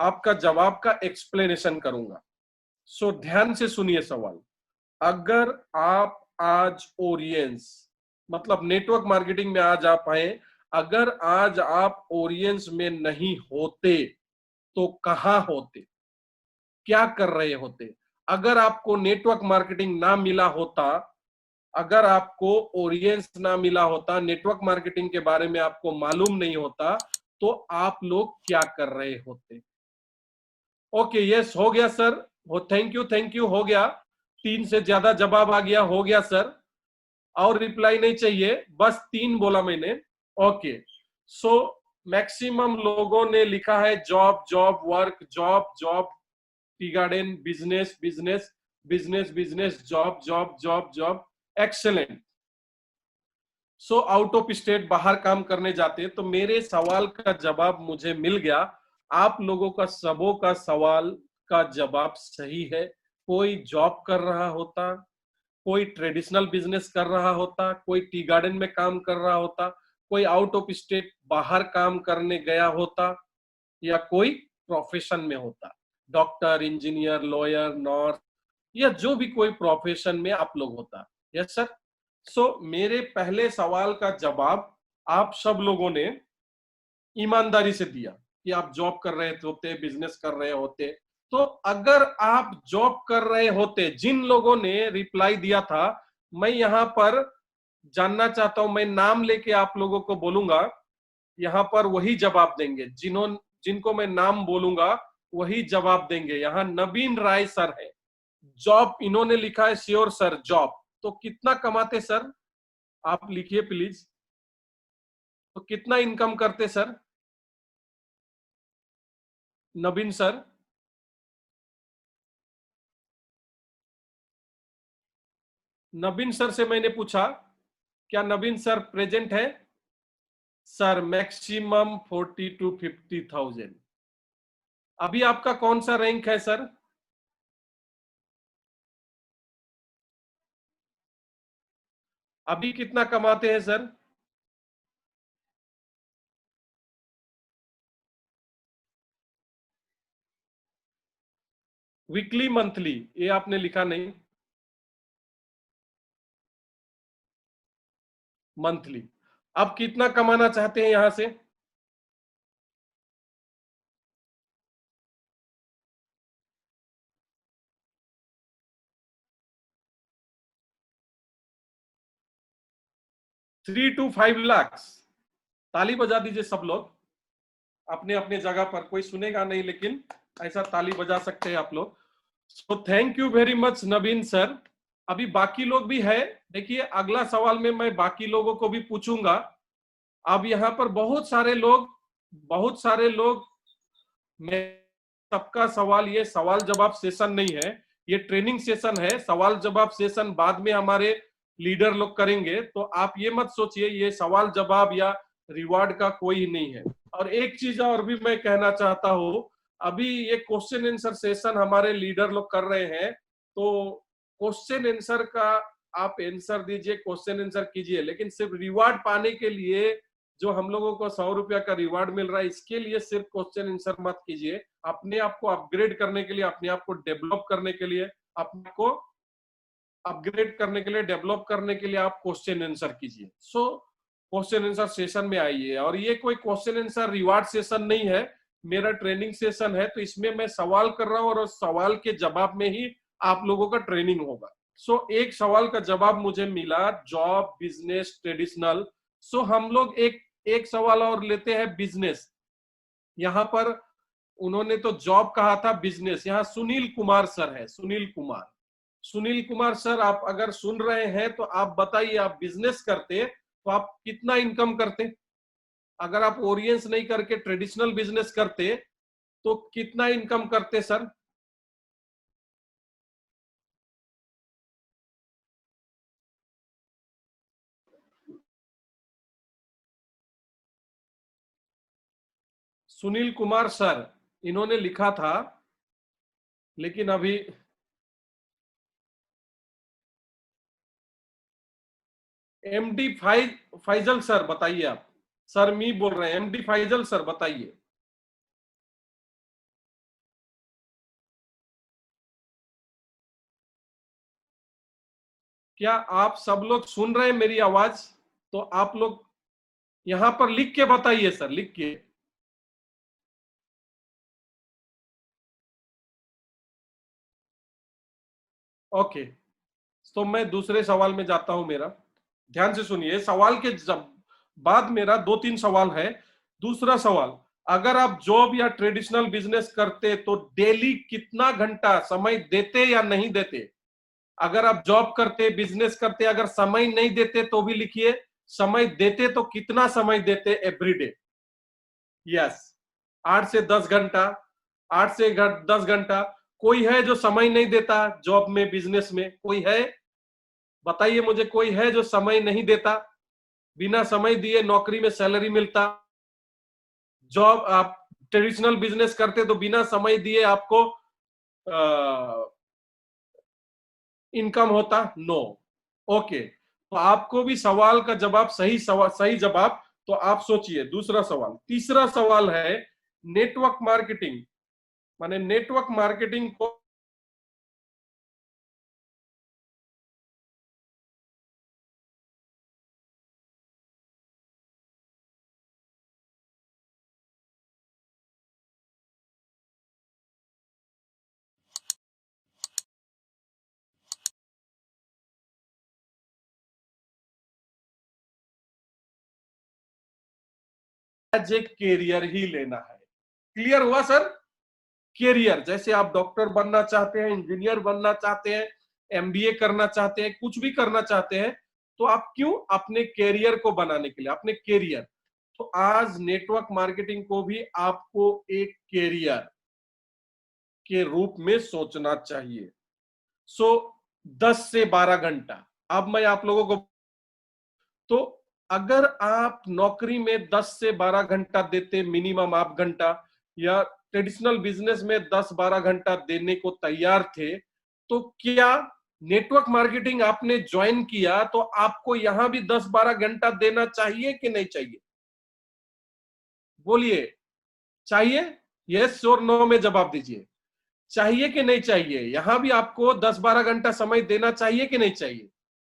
आपका जवाब का एक्सप्लेनेशन करूंगा। सो ध्यान से सुनिए सवाल। अगर आप आज ओरियंस मतलब नेटवर्क मार्केटिंग में आज आप आए, अगर आज आप ओरियंस में नहीं होते तो कहां होते, क्या कर रहे होते? अगर आपको नेटवर्क मार्केटिंग ना मिला होता, अगर आपको ओरियंस ना मिला होता, नेटवर्क मार्केटिंग के बारे में आपको मालूम नहीं होता, तो आप लोग क्या कर रहे होते? ओके, यस हो गया सर, वो थैंक यू हो गया। 3 से ज्यादा जवाब आ गया, हो गया सर। और रिप्लाई नहीं चाहिए, बस 3 बोला मैंने। ओके, सो मैक्सिमम लोगों ने लिखा है job job work, job job, tea garden, business business business business, job job job job. Excellent. So out of state, बाहर काम करने जाते। तो मेरे सवाल का जवाब मुझे मिल गया। आप लोगों का सबों का सवाल का जवाब सही है। कोई जॉब कर रहा होता, कोई ट्रेडिशनल बिजनेस कर रहा होता, कोई टी गार्डन में काम कर रहा होता, कोई आउट ऑफ स्टेट बाहर काम करने गया होता, या कोई प्रोफेशन में होता, डॉक्टर, इंजीनियर, लॉयर, नर्स, या जो भी कोई प्रोफेशन में आप लोग होता। Yes sir. सो मेरे पहले सवाल का जवाब आप सब लोगों ने ईमानदारी से दिया कि आप जॉब कर रहे होते, बिजनेस कर रहे होते। तो अगर आप जॉब कर रहे होते, जिन लोगों ने रिप्लाई दिया था, मैं यहां पर जानना चाहता हूं, मैं नाम लेके आप लोगों को बोलूंगा, यहां पर वही जवाब देंगे। जिनको मैं नाम बोलूंगा वही जवाब देंगे। यहां नवीन राय सर है, जॉब इन्होंने लिखा है, श्योर सर जॉब। तो कितना कमाते सर, आप लिखिए प्लीज। तो कितना इनकम करते सर नवीन सर? नवीन सर से मैंने पूछा, क्या नवीन सर प्रेजेंट है? Sir maximum 40 to 50,000। अभी आपका कौन सा रैंक है सर? अभी कितना कमाते हैं सर? वीकली, मंथली, ये आपने लिखा नहीं। मंथली। अब कितना कमाना चाहते हैं यहां से? $3 to 5 लाख। ताली बजा दीजिए सब लोग अपने अपने जगह पर, कोई सुनेगा नहीं लेकिन ऐसा ताली बजा सकते हैं आप लोग। So thank you very much Naveen sir. अभी बाकी लोग भी है, देखिए अगला सवाल में मैं बाकी लोगों को भी पूछूंगा। अब यहाँ पर बहुत सारे लोग मैं सबका सवाल, ये सवाल जवाब सेशन नहीं है, ये ट्रेनिंग सेशन है। सवाल जवाब सेशन बाद में हमारे लीडर लोग करेंगे, तो आप ये मत सोचिए ये सवाल जवाब या रिवार्ड का कोई नहीं है। और एक चीज और भी मैं कहना चाहता हूं, अभी ये क्वेश्चन आंसर सेशन हमारे लीडर लोग कर रहे हैं, तो क्वेश्चन आंसर का आप आंसर दीजिए, क्वेश्चन आंसर कीजिए, लेकिन सिर्फ रिवार्ड पाने के लिए जो हम लोगों को 100 रुपया का रिवार्ड मिल रहा है, इसके लिए सिर्फ क्वेश्चन आंसर मत कीजिए। अपने आप को अपग्रेड करने के लिए, अपने आप को डेवलप करने के लिए, अपने को अपग्रेड करने के लिए, डेवलप करने के लिए आप क्वेश्चन आंसर कीजिए। सो क्वेश्चन आंसर सेशन में आइए। और ये कोई क्वेश्चन आंसर रिवार्ड सेशन नहीं है, मेरा ट्रेनिंग सेशन है। तो इसमें मैं सवाल कर रहा हूं और उस सवाल के जवाब में ही आप लोगों का ट्रेनिंग होगा। सो एक सवाल का जवाब मुझे मिला, जॉब, बिजनेस, ट्रेडिशनल। सो हम लोग एक एक सवाल और लेते हैं, बिजनेस। यहाँ पर उन्होंने तो जॉब कहा था, बिजनेस। यहाँ सुनील कुमार सर है, सुनील कुमार। सुनील कुमार सर, आप अगर सुन रहे हैं तो आप बताइए, आप बिजनेस करते तो आप कितना इनकम करते? अगर आप ओरियंस नहीं करके ट्रेडिशनल बिजनेस करते तो कितना इनकम करते सर? सुनील कुमार सर इन्होंने लिखा था, लेकिन अभी एमडी फैजल सर बताइए आप। सर मी बोल रहे हैं, एमडी फैजल सर बताइए। क्या आप सब लोग सुन रहे हैं मेरी आवाज? तो आप लोग यहां पर लिख के बताइए सर, लिख के। ओके, तो मैं दूसरे सवाल में जाता हूं। मेरा ध्यान से सुनिए, सवाल के जब बाद मेरा दो तीन सवाल है। दूसरा सवाल, अगर आप जॉब या ट्रेडिशनल बिजनेस करते तो डेली कितना घंटा समय देते या नहीं देते? अगर आप जॉब करते, बिजनेस करते, अगर समय नहीं देते तो भी लिखिए, समय देते तो कितना समय देते एवरीडे? यस, 8 से 10 घंटा, 8 से 10 घंटा। कोई है जो समय नहीं देता जॉब में, बिजनेस में? कोई है? बताइए मुझे, कोई है जो समय नहीं देता? बिना समय दिए नौकरी में सैलरी मिलता, जॉब आप ट्रेडिशनल बिजनेस करते तो बिना समय दिए आपको इनकम होता? नो। ओके, तो आपको भी सवाल का जवाब सही, सवाल सही जवाब। तो आप सोचिए दूसरा सवाल। तीसरा सवाल है, नेटवर्क मार्केटिंग, माने नेटवर्क मार्केटिंग को एज ए कैरियर ही लेना है। क्लियर हुआ सर? कैरियर, जैसे आप डॉक्टर बनना चाहते हैं, इंजीनियर बनना चाहते हैं, एमबीए करना चाहते हैं, कुछ भी करना चाहते हैं, तो आप क्यों? अपने कैरियर को बनाने के लिए, अपने कैरियर। तो आज नेटवर्क मार्केटिंग को भी आपको एक कैरियर के रूप में सोचना चाहिए। सो 10 से 12 घंटा। अब मैं आप लोगों को, तो अगर आप नौकरी में 10 से 12 घंटा देते मिनिमम, आप घंटा, या ट्रेडिशनल बिजनेस में 10-12 घंटा देने को तैयार थे, तो क्या नेटवर्क मार्केटिंग आपने ज्वाइन किया तो आपको यहां भी 10-12 घंटा देना चाहिए कि नहीं चाहिए? बोलिए, चाहिए? यस और नो में जवाब दीजिए। चाहिए कि नहीं चाहिए? यहां भी आपको 10-12 घंटा समय देना चाहिए कि नहीं चाहिए?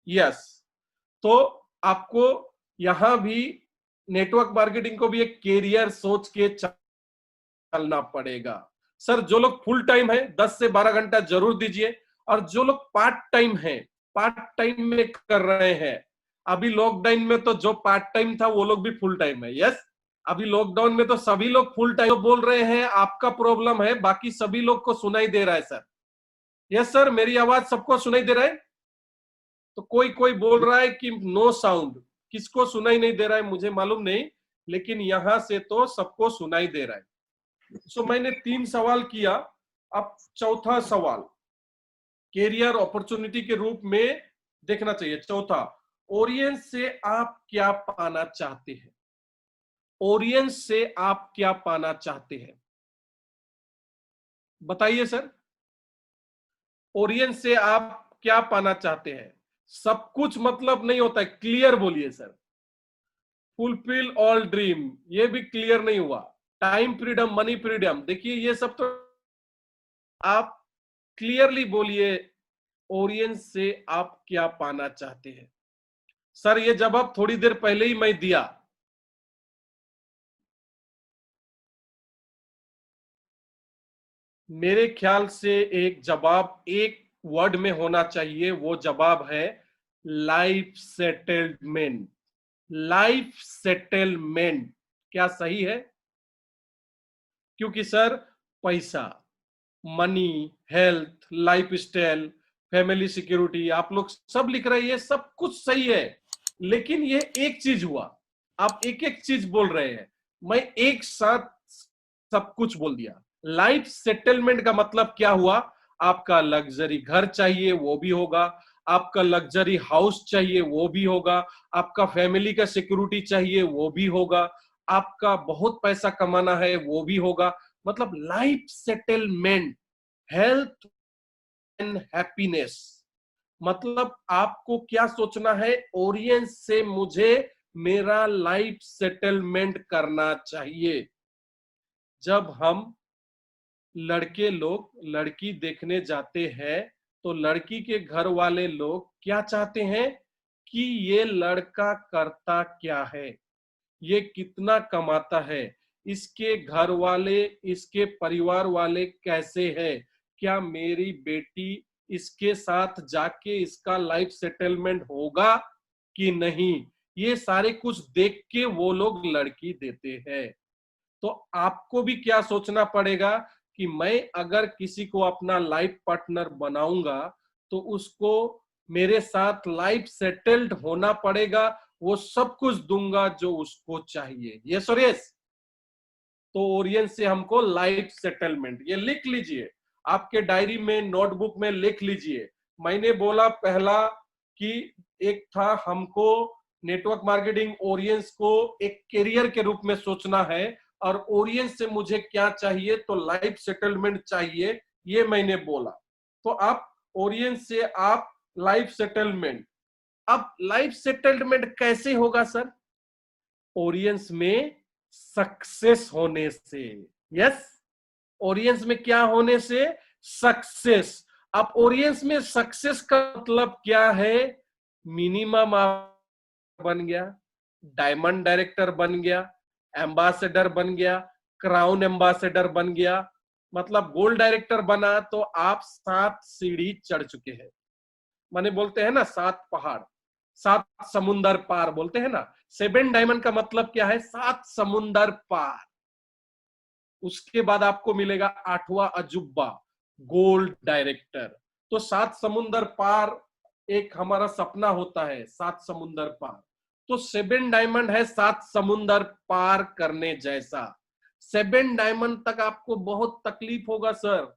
यस। तो आपको यहां भी नेटवर्क मार्केटिंग को भी एक कैरियर सोच के चलना पड़ेगा। सर जो लोग फुल टाइम है 10 से 12 घंटा जरूर दीजिए, और जो लोग पार्ट टाइम है, पार्ट टाइम में कर रहे हैं, अभी लॉकडाउन में तो जो पार्ट टाइम था वो लोग भी फुल टाइम है। यस, अभी लॉकडाउन में तो सभी लोग फुल टाइम बोल रहे हैं, आपका प्रॉब्लम है, बाकी सभी लोग को सुनाई दे रहा है सर। यस सर, मेरी आवाज सबको सुनाई दे रहा है? तो कोई कोई बोल रहा है कि नो साउंड, किसको सुनाई नहीं दे रहा है मुझे मालूम नहीं, लेकिन यहां से तो सबको सुनाई दे रहा है। सो मैंने 3 सवाल किया। अब चौथा सवाल, कैरियर अपॉर्चुनिटी के रूप में देखना चाहिए। चौथा, ऑडियंस से आप क्या पाना चाहते हैं? ऑडियंस से आप क्या पाना चाहते हैं? बताइए सर, ऑडियंस से आप क्या पाना चाहते हैं? सब कुछ मतलब नहीं होता है, क्लियर बोलिए सर। फुलफिल ऑल ड्रीम, ये भी क्लियर नहीं हुआ। टाइम फ्रीडम, मनी फ्रीडम, देखिए ये सब तो आप क्लियरली बोलिए, ऑडियंस से आप क्या पाना चाहते हैं? सर ये जवाब थोड़ी देर पहले ही मैं दिया। मेरे ख्याल से एक जवाब एक वर्ड में होना चाहिए, वो जवाब है लाइफ सेटलमेंट। लाइफ सेटलमेंट क्या सही है? क्योंकि सर पैसा, money, health, life style, family security, आप लोग सब लिख रहे हैं, ये सब कुछ सही है, लेकिन ये एक चीज हुआ, आप एक एक चीज बोल रहे हैं, मैं एक साथ सब कुछ बोल दिया। लाइफ सेटलमेंट का मतलब क्या हुआ? आपका लग्जरी घर चाहिए वो भी होगा, आपका लग्जरी हाउस चाहिए वो भी होगा, आपका फैमिली का सिक्योरिटी चाहिए वो भी होगा, आपका बहुत पैसा कमाना है वो भी होगा। मतलब life settlement, health and happiness. मतलब आपको क्या सोचना है? ऑडियंस से मुझे मेरा लाइफ सेटलमेंट करना चाहिए। जब हम लड़के लोग लड़की देखने जाते हैं तो लड़की के घर वाले लोग क्या चाहते हैं कि ये लड़का करता क्या है, ये कितना कमाता है, इसके घर वाले, इसके परिवार वाले कैसे हैं, क्या मेरी बेटी इसके साथ जाके इसका लाइफ सेटलमेंट होगा कि नहीं, ये सारे कुछ देख के वो लोग लड़की देते हैं। तो आपको भी क्या सोचना पड़ेगा कि मैं अगर किसी को अपना लाइफ पार्टनर बनाऊंगा तो उसको मेरे साथ लाइफ सेटल्ड होना पड़ेगा, वो सब कुछ दूंगा जो उसको चाहिए। यस और यस। तो ओरियन से हमको लाइफ सेटलमेंट, ये लिख लीजिए, आपके डायरी में, नोटबुक में लिख लीजिए। मैंने बोला पहला कि एक था हमको नेटवर्क मार्केटिंग ओरियंस को एक करियर के रूप में सोचना है, और ओरियंस से मुझे क्या चाहिए, तो लाइफ सेटलमेंट चाहिए, ये मैंने बोला। तो आप ओरियंस से आप लाइफ सेटलमेंट, अब लाइफ सेटलमेंट कैसे होगा सर? ओरियंस में सक्सेस होने से। यस, ओरियंस में क्या होने से? सक्सेस। अब ओरियंस में सक्सेस का मतलब क्या है? मिनिमम आप बन गया, डायमंड डायरेक्टर बन गया, एम्बेसडर बन गया, क्राउन एम्बेसडर बन गया, मतलब गोल्ड डायरेक्टर बना तो आप 7 सीढ़ी चढ़ चुके हैं। माने बोलते हैं ना 7 पहाड़, 7 समुंदर पार बोलते हैं ना। 7 डायमंड का मतलब क्या है? 7 समुंदर पार। उसके बाद आपको मिलेगा 8वां अजूबा, गोल्ड डायरेक्टर। तो 7 समुंदर पार एक हमारा सपना होता है, 7 समुंदर पार। तो 7 डायमंड है 7 समुंदर पार करने जैसा। 7 डायमंड तक आपको बहुत तकलीफ होगा सर,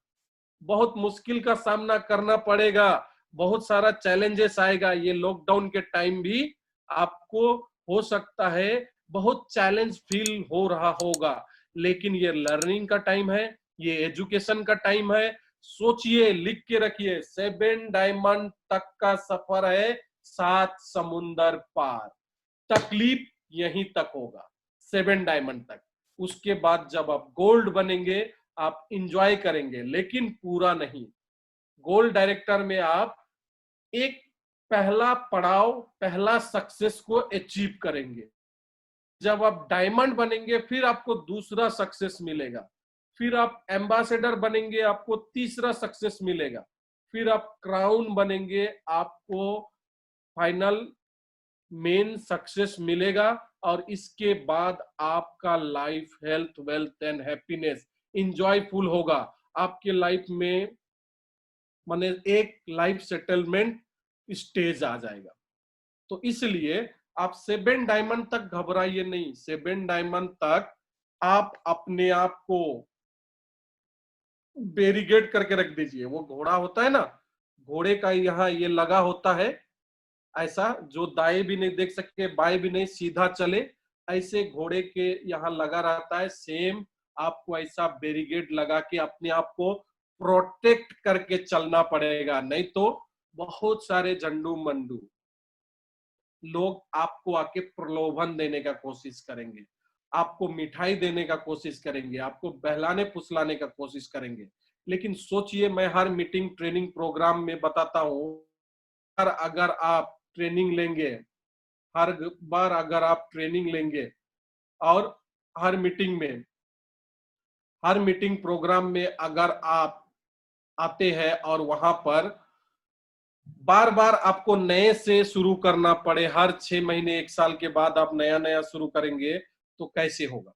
बहुत मुश्किल का सामना करना पड़ेगा, बहुत सारा चैलेंजेस आएगा। ये लॉकडाउन के टाइम भी आपको हो सकता है बहुत चैलेंज फील हो रहा होगा, लेकिन ये लर्निंग का टाइम है, ये एजुकेशन का टाइम है। सोचिए, लिख के रखिए, 7 डायमंड तक का सफर है, 7 समुंदर पार। तकलीफ यहीं तक होगा 7 डायमंड तक। उसके बाद जब आप गोल्ड बनेंगे आप इंजॉय करेंगे, लेकिन पूरा नहीं। गोल्ड डायरेक्टर में आप एक पहला पड़ाव, पहला सक्सेस को अचीव करेंगे। जब आप डायमंड बनेंगे फिर आपको दूसरा सक्सेस मिलेगा, फिर आप एम्बेसडर बनेंगे आपको तीसरा सक्सेस मिलेगा, फिर आप क्राउन बनेंगे आपको फाइनल मेन सक्सेस मिलेगा। और इसके बाद आपका life, health, wealth and happiness enjoyful होगा आपके लाइफ में, माने एक लाइफ सेटलमेंट स्टेज आ जाएगा। तो इसलिए आप 7 डायमंड तक घबराइए नहीं। 7 डायमंड तक आप अपने आप को बैरिकेड करके रख दीजिए। वो घोड़ा होता है ना, घोड़े का यहाँ ये लगा होता है ऐसा, जो दाएं भी नहीं देख सके, बाएं भी नहीं, सीधा चले, ऐसे घोड़े के यहाँ लगा रहता है। सेम आपको ऐसा बैरिकेड लगा के अपने आप को प्रोटेक्ट करके चलना पड़ेगा, नहीं तो बहुत सारे झंडू मंडू लोग आपको आके प्रलोभन देने का कोशिश करेंगे, आपको मिठाई देने का कोशिश करेंगे, आपको बहलाने फुसलाने का कोशिश करेंगे। लेकिन सोचिए, मैं हर मीटिंग, ट्रेनिंग प्रोग्राम में बताता हूं, अगर आप ट्रेनिंग लेंगे, हर बार अगर आप ट्रेनिंग लेंगे और हर मीटिंग में, हर मीटिंग प्रोग्राम में अगर आप आते हैं और वहां पर बार बार आपको नए से शुरू करना पड़े, हर 6 महीने 1 साल के बाद आप नया नया शुरू करेंगे तो कैसे होगा?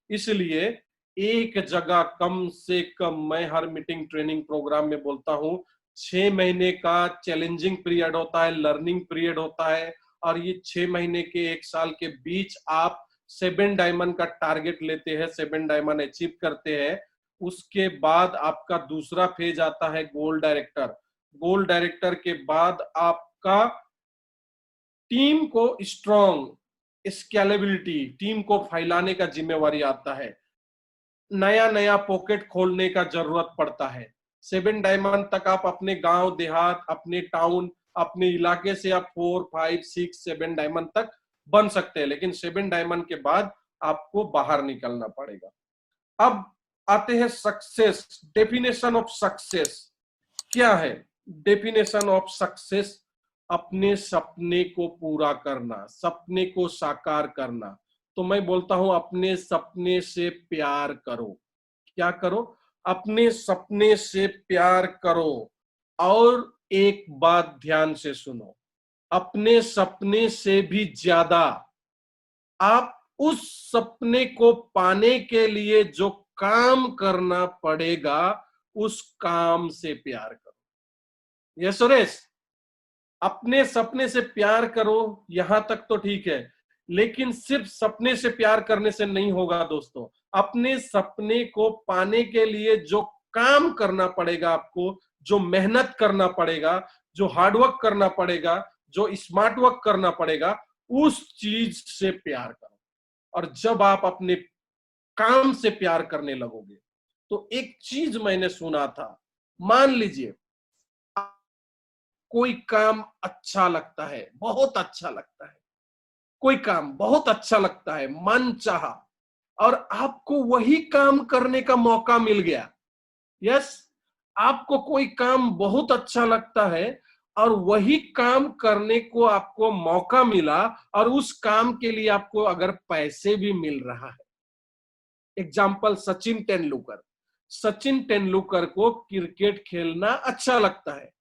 इसलिए एक जगह कम से कम, मैं हर मीटिंग, ट्रेनिंग प्रोग्राम में बोलता हूं, 6 महीने का चैलेंजिंग पीरियड होता है, लर्निंग पीरियड होता है, और ये 6 महीने के 1 साल के बीच आप 7 डायमंड का टारगेट लेते हैं, 7 डायमंड अचीव करते हैं। उसके बाद आपका दूसरा फेज आता है गोल्ड डायरेक्टर। गोल्ड डायरेक्टर के बाद आपका टीम को स्ट्रॉन्ग स्केलेबिलिटी, टीम को फैलाने का जिम्मेवारी आता है, नया नया पॉकेट खोलने का जरूरत पड़ता है। 7 डायमंड तक आप अपने गांव देहात, अपने टाउन, अपने इलाके से आप 4, 5, 6, 7 डायमंड तक बन सकते हैं, लेकिन 7 डायमंड के बाद आपको बाहर निकलना पड़ेगा। अब आते हैं सक्सेस। डेफिनेशन ऑफ सक्सेस क्या है? डेफिनेशन ऑफ सक्सेस, अपने सपने को पूरा करना, सपने को साकार करना। तो मैं बोलता हूं अपने सपने से प्यार करो। क्या करो? अपने सपने से प्यार करो। और एक बात ध्यान से सुनो, अपने सपने से भी ज्यादा आप उस सपने को पाने के लिए जो काम करना पड़ेगा, उस काम से प्यार करो। ये सुरेश, अपने सपने से प्यार करो, यहां तक तो ठीक है, लेकिन सिर्फ सपने से प्यार करने से नहीं होगा दोस्तों। अपने सपने को पाने के लिए जो काम करना पड़ेगा आपको, जो मेहनत करना पड़ेगा, जो हार्डवर्क करना पड़ेगा, जो स्मार्ट वर्क करना पड़ेगा, उस चीज से प्यार करो। और जब आप अपने काम से प्यार करने लगोगे, तो एक चीज मैंने सुना था, मान लीजिए कोई काम अच्छा लगता है, बहुत अच्छा लगता है, कोई काम बहुत अच्छा लगता है, मन चाहा, और आपको वही काम करने का मौका मिल गया। यस, आपको कोई काम बहुत अच्छा लगता है और वही काम करने को आपको मौका मिला, और उस काम के लिए आपको अगर पैसे भी मिल रहा है। एग्जाम्पल सचिन तेंदुलकर। सचिन तेंदुलकर को क्रिकेट खेलना अच्छा लगता है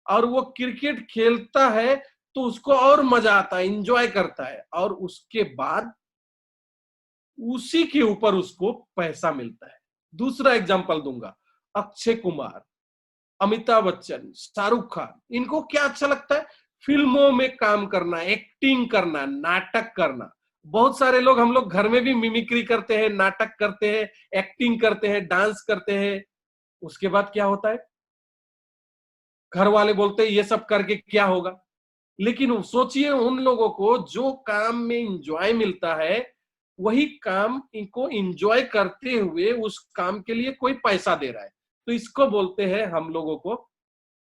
और वो क्रिकेट खेलता है तो उसको और मजा आता है, इंजॉय करता है, और उसके बाद उसी के ऊपर उसको पैसा मिलता है। दूसरा एग्जांपल दूंगा, अक्षय कुमार, अमिताभ बच्चन, शाहरुख खान। इनको क्या अच्छा लगता है? फिल्मों में काम करना, एक्टिंग करना, नाटक करना। बहुत सारे लोग, हम लोग घर में भी मिमिक्री करते हैं, नाटक करते हैं, एक्टिंग करते हैं, डांस करते हैं। उसके बाद क्या होता है? घर वाले बोलते हैं ये सब करके क्या होगा। लेकिन सोचिए उन लोगों को जो काम में इंजॉय मिलता है, वही काम इनको इंजॉय करते हुए उस काम के लिए कोई पैसा दे रहा है। तो इसको बोलते हैं हम लोगों को,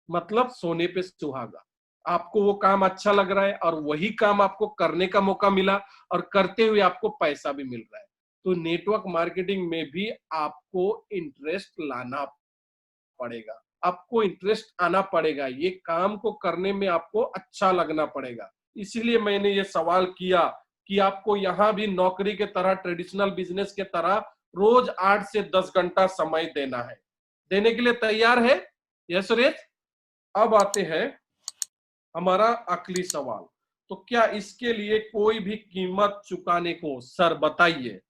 मतलब सोने पे सुहागा। आपको वो काम अच्छा लग रहा है और वही काम आपको करने का मौका मिला और करते हुए आपको पैसा भी मिल रहा है। तो नेटवर्क मार्केटिंग में भी आपको इंटरेस्ट लाना पड़ेगा, आपको इंटरेस्ट आना पड़ेगा, ये काम को करने में आपको अच्छा लगना पड़ेगा। इसीलिए मैंने ये सवाल किया कि आपको यहाँ भी नौकरी के तरह, ट्रेडिशनल बिजनेस के तरह रोज 8 से 10 घंटा समय देना है। देने के लिए तैयार है? यस सुरेश। अब आते हैं हमारा अगली सवाल। तो क्या इसके लिए कोई भी कीमत चुकाने को, सर बताइए।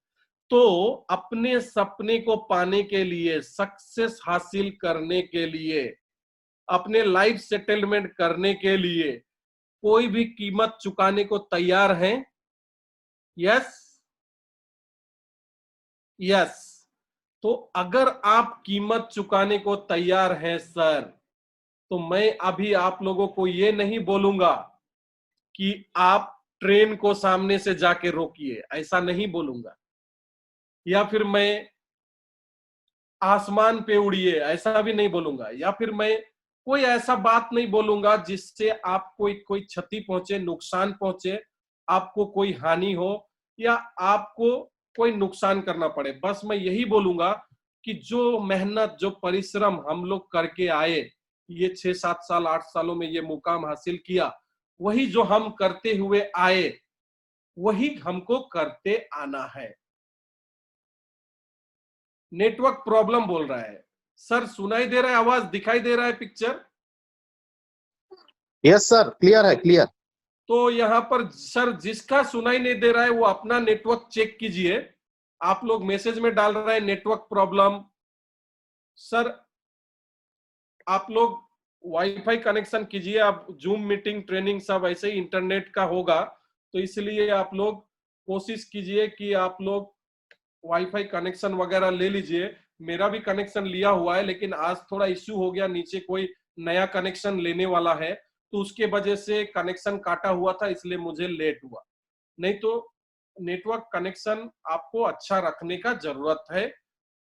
तो अपने सपने को पाने के लिए, सक्सेस हासिल करने के लिए, अपने लाइफ सेटलमेंट करने के लिए कोई भी कीमत चुकाने को तैयार हैं? Yes, yes. तो अगर आप कीमत चुकाने को तैयार हैं सर, तो मैं अभी आप लोगों को ये नहीं बोलूंगा कि आप ट्रेन को सामने से जाके रोकिए, ऐसा नहीं बोलूंगा, या फिर मैं आसमान पे उड़िए, ऐसा भी नहीं बोलूंगा, या फिर मैं कोई ऐसा बात नहीं बोलूंगा जिससे आपको कोई क्षति पहुंचे, नुकसान पहुंचे, आपको कोई हानि हो या आपको कोई नुकसान करना पड़े। बस मैं यही बोलूंगा कि जो मेहनत, जो परिश्रम हम लोग करके आए, ये 6-7 साल 8 सालों में ये मुकाम हासिल किया, वही जो हम करते हुए आए, वही हमको करते आना है। नेटवर्क प्रॉब्लम बोल रहा है सर, सुनाई दे रहा है आवाज, दिखाई दे रहा है पिक्चर? यस सर, क्लियर है, क्लियर। तो यहाँ पर सर जिसका सुनाई नहीं दे रहा है वो अपना नेटवर्क चेक कीजिए। आप लोग मैसेज में डाल रहे हैं नेटवर्क प्रॉब्लम। सर आप लोग वाईफाई कनेक्शन कीजिए, आप जूम मीटिंग, ट्रेनिंग सब ऐसे ही इंटरनेट का होगा, तो इसलिए आप लोग कोशिश कीजिए कि आप लोग वाईफाई कनेक्शन वगैरह ले लीजिए। मेरा भी कनेक्शन लिया हुआ है, लेकिन आज थोड़ा इश्यू हो गया, नीचे कोई नया कनेक्शन लेने वाला है, तो उसके वजह से कनेक्शन काटा हुआ था, इसलिए मुझे लेट हुआ। नहीं तो नेटवर्क कनेक्शन आपको अच्छा रखने का जरूरत है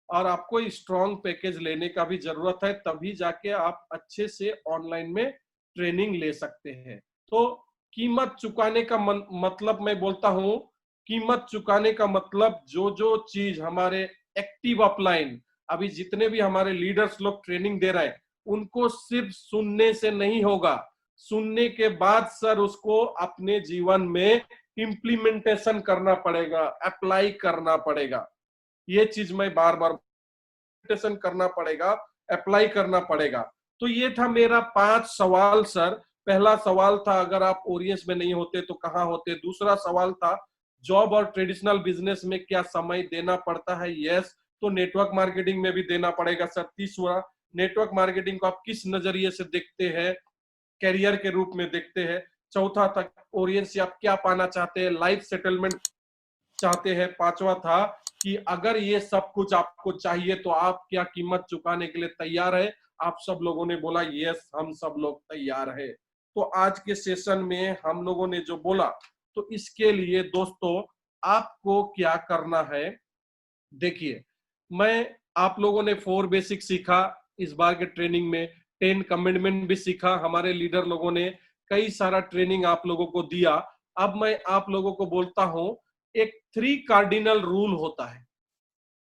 और आपको स्ट्रॉन्ग पैकेज लेने का भी जरूरत है, तभी जाके आप अच्छे से ऑनलाइन में ट्रेनिंग ले सकते हैं। तो कीमत चुकाने का मतलब मैं बोलता हूं, कीमत चुकाने का मतलब जो जो चीज हमारे एक्टिव अपलाइन, अभी जितने भी हमारे लीडर्स लोग ट्रेनिंग दे रहे हैं, उनको सिर्फ सुनने से नहीं होगा, सुनने के बाद सर उसको अपने जीवन में इम्प्लीमेंटेशन करना पड़ेगा, अप्लाई करना पड़ेगा। ये चीज मैं बार बार करना पड़ेगा, अप्लाई करना पड़ेगा। तो ये था मेरा 5 सवाल सर। पहला सवाल था अगर आप ओरियंस में नहीं होते तो कहाँ होते। दूसरा सवाल था जॉब और ट्रेडिशनल बिजनेस में क्या समय देना पड़ता है। यस, तो नेटवर्क मार्केटिंग में भी देना पड़ेगा सर। तीसरा, नेटवर्क मार्केटिंग को आप किस नजरिए से देखते हैं, कैरियर के रूप में देखते हैं। चौथा था ओरियंस से आप क्या पाना चाहते हैं, लाइफ सेटलमेंट चाहते हैं। पांचवा था कि अगर ये सब कुछ आपको चाहिए तो आप क्या कीमत चुकाने के लिए तैयार है। आप सब लोगों ने बोला यस, हम सब लोग तैयार है। तो आज के सेशन में हम लोगों ने जो बोला, तो इसके लिए दोस्तों आपको क्या करना है, देखिए मैं आप लोगों ने 4 बेसिक सीखा इस बार के ट्रेनिंग में, 10 कमिटमेंट भी सीखा। हमारे लीडर लोगों ने कई सारा ट्रेनिंग आप लोगों को दिया। अब मैं आप लोगों को बोलता हूं, एक 3 कार्डिनल रूल होता है।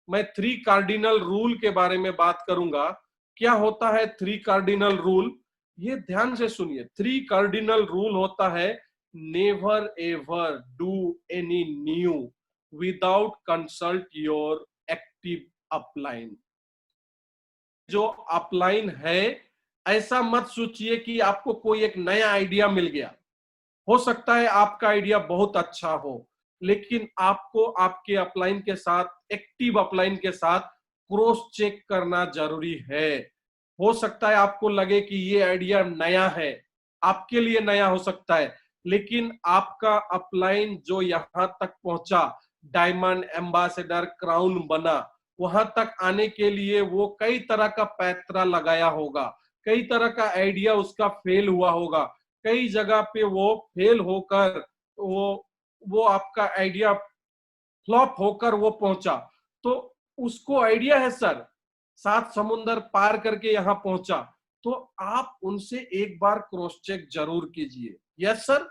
मैं 3 कार्डिनल रूल के बारे में बात करूंगा। क्या होता है 3 कार्डिनल रूल, ये ध्यान से सुनिए। 3 कार्डिनल रूल होता है, never ever do any new without consult your active upline. जो अपलाइन है, ऐसा मत सोचिए कि आपको कोई एक नया आइडिया मिल गया। हो सकता है आपका आइडिया बहुत अच्छा हो, लेकिन आपको आपके अपलाइन के साथ, एक्टिव अपलाइन के साथ क्रॉस चेक करना जरूरी है। हो सकता है आपको लगे कि ये आइडिया नया है, आपके लिए नया हो सकता है, लेकिन आपका अपलाइन जो यहां तक पहुंचा, डायमंड, एम्बेसडर, क्राउन बना, वहां तक आने के लिए वो कई तरह का पैतरा लगाया होगा, कई तरह का आइडिया उसका फेल हुआ होगा, कई जगह पे वो फेल होकर वो आपका आइडिया फ्लॉप होकर वो पहुंचा। तो उसको आइडिया है सर, 7 समुंदर पार करके यहां पहुंचा, तो आप उनसे एक बार क्रॉस चेक जरूर कीजिए। Yes sir,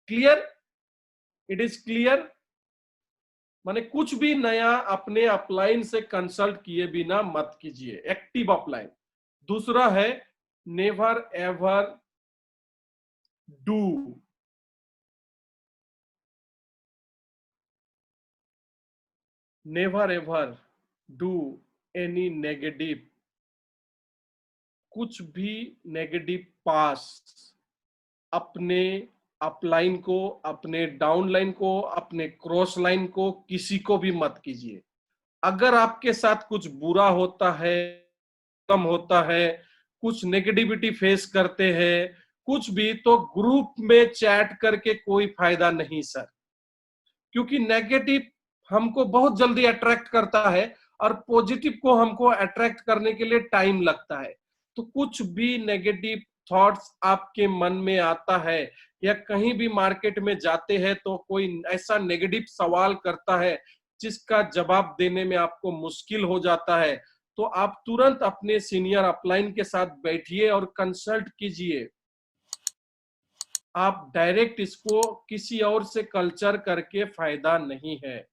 clear, it is clear. माने कुछ भी नया अपने अपलाइन से कंसल्ट किए बिना मत कीजिए, एक्टिव अपलाइन। दूसरा है, never ever do never ever do any negative, कुछ भी नेगेटिव पास अपने अपलाइन को, अपने डाउनलाइन को, अपने क्रॉस लाइन को, किसी को भी मत कीजिए। अगर आपके साथ कुछ बुरा होता है, कम होता है, कुछ नेगेटिविटी फेस करते हैं, कुछ भी, तो ग्रुप में चैट करके कोई फायदा नहीं सर। क्योंकि नेगेटिव हमको बहुत जल्दी अट्रैक्ट करता है और पॉजिटिव को हमको अट्रैक्ट करने के लिए टाइम लगता है। तो कुछ भी नेगेटिव थॉट्स आपके मन में आता है, या कहीं भी मार्केट में जाते हैं तो कोई ऐसा नेगेटिव सवाल करता है जिसका जवाब देने में आपको मुश्किल हो जाता है, तो आप तुरंत अपने सीनियर अपलाइन के साथ बैठिए और कंसल्ट कीजिए। आप डायरेक्ट इसको किसी और से कल्चर करके फायदा नहीं है।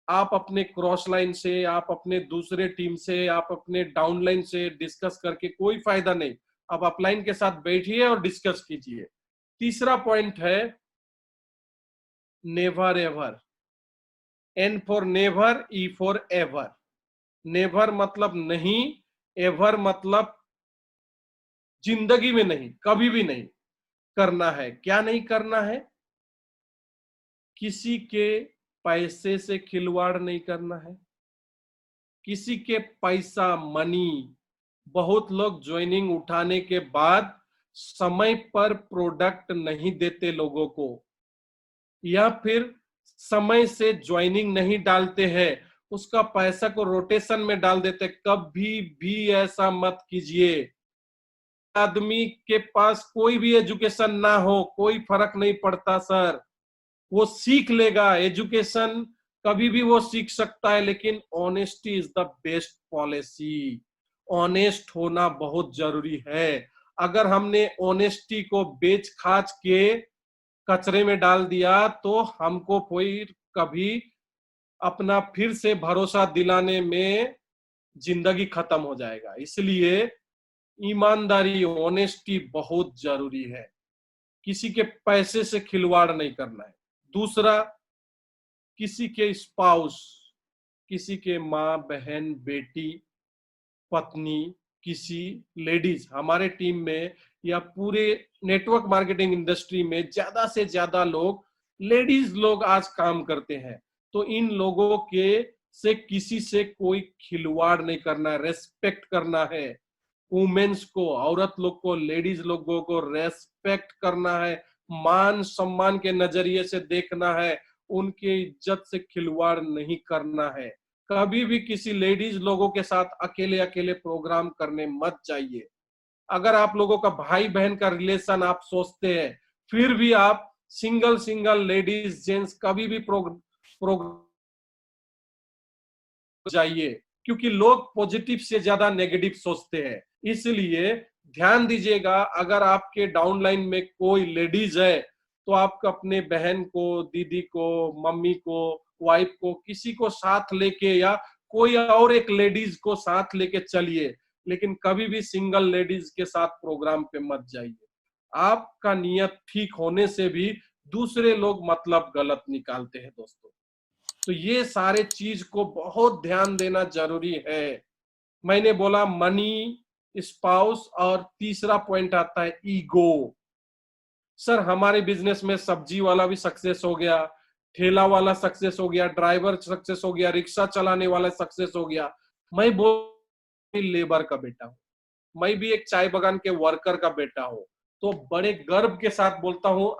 आप अपने क्रॉस लाइन से, आप अपने दूसरे टीम से, आप अपने डाउन लाइन से डिस्कस करके कोई फायदा नहीं। आप अपलाइन के साथ बैठिए और डिस्कस कीजिए। तीसरा पॉइंट है, never ever. N for never, E for ever. Never मतलब नहीं, एवर मतलब जिंदगी में नहीं, कभी भी नहीं करना है। क्या नहीं करना है? किसी के पैसे से खिलवाड़ नहीं करना है, किसी के पैसा, मनी। बहुत लोग ज्वाइनिंग उठाने के बाद समय पर प्रोडक्ट नहीं देते लोगों को, या फिर समय से ज्वाइनिंग नहीं डालते हैं, उसका पैसा को रोटेशन में डाल देते। कभी भी ऐसा मत कीजिए। आदमी के पास कोई भी एजुकेशन ना हो, कोई फर्क नहीं पड़ता सर, वो सीख लेगा। एजुकेशन कभी भी वो सीख सकता है, लेकिन honesty is the best policy. Honest होना बहुत जरूरी है। अगर हमने ऑनेस्टी को बेच खाच के कचरे में डाल दिया तो हमको कोई कभी अपना फिर से भरोसा दिलाने में जिंदगी खत्म हो जाएगा। इसलिए ईमानदारी, ऑनेस्टी बहुत जरूरी है। किसी के पैसे से खिलवाड़ नहीं करना है। दूसरा, किसी के स्पाउस, किसी के माँ, बहन, बेटी, पत्नी, किसी लेडीज, हमारे टीम में या पूरे नेटवर्क मार्केटिंग इंडस्ट्री में ज्यादा से ज्यादा लोग लेडीज लोग आज काम करते हैं। तो इन लोगों के से किसी से कोई खिलवाड़ नहीं करना है, रेस्पेक्ट करना है। वुमेन्स को, औरत लोग को, लेडीज लोगों को रेस्पेक्ट करना है, मान सम्मान के नजरिए से देखना है, उनके इज्जत से खिलवाड़ नहीं करना है। कभी भी किसी लेडीज लोगों के साथ अकेले अकेले प्रोग्राम करने मत जाइए। अगर आप लोगों का भाई बहन का रिलेशन आप सोचते हैं, फिर भी आप सिंगल सिंगल लेडीज जेंट्स कभी भी प्रोग्राम जाइए, क्योंकि लोग पॉजिटिव से ज्यादा नेगेटिव सोचते हैं। इसलिए ध्यान दीजिएगा, अगर आपके डाउनलाइन में कोई लेडीज है तो आप अपने बहन को, दीदी को, मम्मी को, वाइफ को, किसी को साथ लेके या कोई और एक लेडीज को साथ लेके चलिए, लेकिन कभी भी सिंगल लेडीज के साथ प्रोग्राम पे मत जाइए। आपका नियत ठीक होने से भी दूसरे लोग मतलब गलत निकालते हैं दोस्तों। तो ये सारे चीज को बहुत ध्यान देना जरूरी है। मैंने बोला मनी, स्पाउस, और तीसरा पॉइंट आता है ईगो। सर हमारे बिजनेस में सब्जी वाला भी सक्सेस हो गया, ठेला वाला सक्सेस हो गया, ड्राइवर सक्सेस हो गया, रिक्शा चलाने वाला सक्सेस हो गया। मैं लेबर का बेटा हूँ, मैं भी एक चाय बागान के वर्कर का बेटा हूँ। तो बड़े गर्व के साथ बोलता हूँ,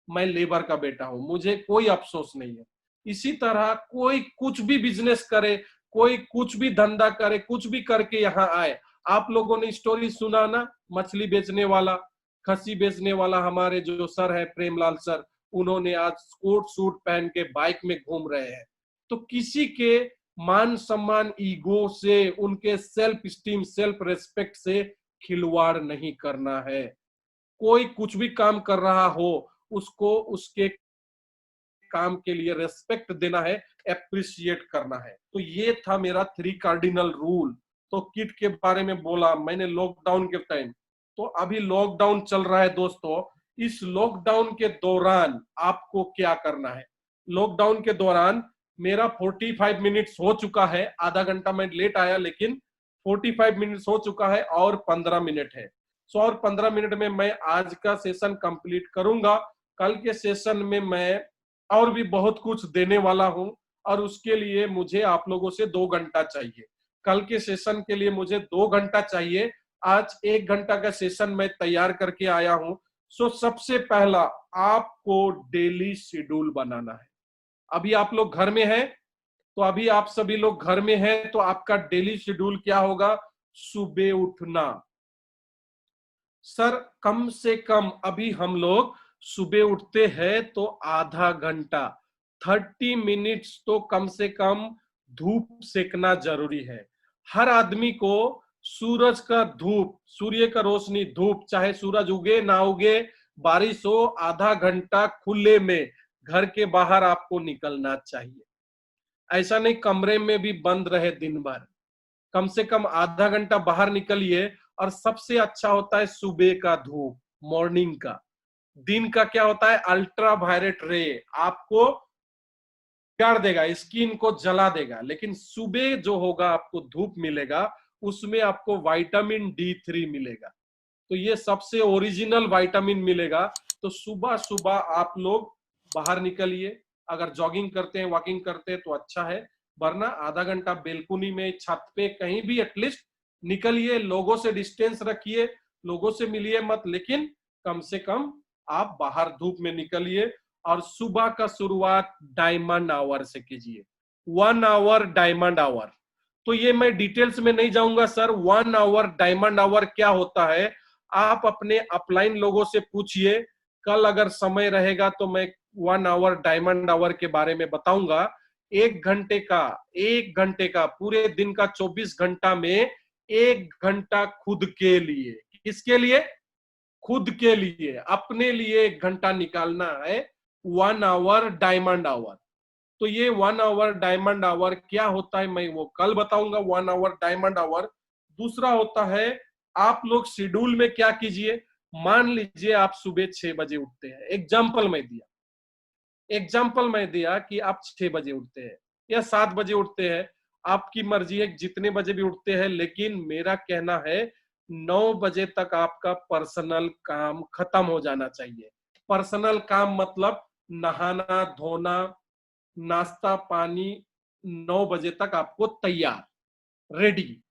मैं लेबर का बेटा हूँ, मुझे कोई अफसोस नहीं है। इसी तरह कोई कुछ भी बिजनेस करे, कोई कुछ भी धंधा करे, कुछ भी करके यहाँ आए। आप लोगों ने स्टोरी सुना ना, मछली बेचने वाला, खसी बेचने वाला, हमारे जो सर है प्रेमलाल सर, उन्होंने आज कोट सूट पहन के बाइक में घूम रहे हैं। तो किसी के मान सम्मान, ईगो से, उनके सेल्फ स्टीम, सेल्फ रेस्पेक्ट से खिलवाड़ नहीं करना है। कोई कुछ भी काम कर रहा हो, उसको उसके काम के लिए रेस्पेक्ट देना है, एप्रिशिएट करना है। तो ये था मेरा 3 कार्डिनल रूल। तो किट के बारे में बोला मैंने लॉकडाउन के टाइम। तो अभी लॉकडाउन चल रहा है दोस्तों, इस लॉकडाउन के दौरान आपको क्या करना है। लॉकडाउन के दौरान मेरा 45 मिनट्स हो चुका है, आधा घंटा मैं लेट आया, लेकिन 45 मिनट्स हो चुका है और 15 मिनट है। सो और 15 मिनट में मैं आज का सेशन कंप्लीट करूंगा। कल के सेशन में मैं और भी बहुत कुछ देने वाला हूं, और उसके लिए मुझे आप लोगों से 2 घंटा चाहिए। कल के सेशन के लिए मुझे 2 घंटा चाहिए। आज 1 घंटा का सेशन मैं तैयार करके आया हूं। सो सबसे पहला आपको डेली शेड्यूल बनाना है। अभी आप लोग घर में हैं, तो अभी आप सभी लोग घर में हैं, तो आपका डेली शेड्यूल क्या होगा। सुबह उठना। सर कम से कम अभी हम लोग सुबह उठते हैं तो आधा घंटा, 30 मिनट्स तो कम से कम धूप सेकना जरूरी है। हर आदमी को सूरज का धूप, सूर्य का रोशनी, धूप, चाहे सूरज उगे ना उगे, बारिश हो, आधा घंटा खुले में घर के बाहर आपको निकलना चाहिए। ऐसा नहीं कमरे में भी बंद रहे दिन भर, कम से कम आधा घंटा बाहर निकलिए। और सबसे अच्छा होता है सुबह का धूप, मॉर्निंग का। दिन का क्या होता है, अल्ट्रा वायलेट रे आपको बिगाड़ देगा, स्किन को जला देगा। लेकिन सुबह जो होगा आपको धूप मिलेगा, उसमें आपको विटामिन D3 मिलेगा। तो ये सबसे ओरिजिनल विटामिन मिलेगा। तो सुबह सुबह आप लोग बाहर निकलिए। अगर जॉगिंग करते हैं, वॉकिंग करते हैं तो अच्छा है, वरना आधा घंटा बेलकुनी में, छत पे, कहीं भी एटलीस्ट निकलिए। लोगों से डिस्टेंस रखिए, लोगों से मिलिए मत, लेकिन कम से कम आप बाहर धूप में निकलिए। और सुबह का शुरुआत डायमंड आवर से कीजिए, 1 आवर डायमंड आवर। तो ये मैं डिटेल्स में नहीं जाऊंगा सर, 1 आवर डायमंड आवर क्या होता है आप अपने अपलाइन लोगों से पूछिए। कल अगर समय रहेगा तो मैं 1 आवर डायमंड आवर के बारे में बताऊंगा। 1 घंटे का पूरे दिन का 24 घंटा में 1 घंटा खुद के लिए। किसके लिए, खुद के लिए, अपने लिए 1 घंटा निकालना है। 1 आवर डायमंड आवर। तो ये 1 आवर डायमंड आवर क्या होता है मैं वो कल बताऊंगा। 1 आवर डायमंड आवर। दूसरा होता है आप लोग शेड्यूल में क्या कीजिए, मान लीजिए आप सुबह 6 बजे उठते हैं, एग्जाम्पल मैं दिया कि आप 6 बजे उठते हैं या 7 बजे उठते हैं, आपकी मर्जी है जितने बजे भी उठते हैं, लेकिन मेरा कहना है 9 बजे तक आपका पर्सनल काम खत्म हो जाना चाहिए। पर्सनल काम मतलब नहाना धोना, नाश्ता पानी, 9 बजे तक आपको तैयार, रेडी।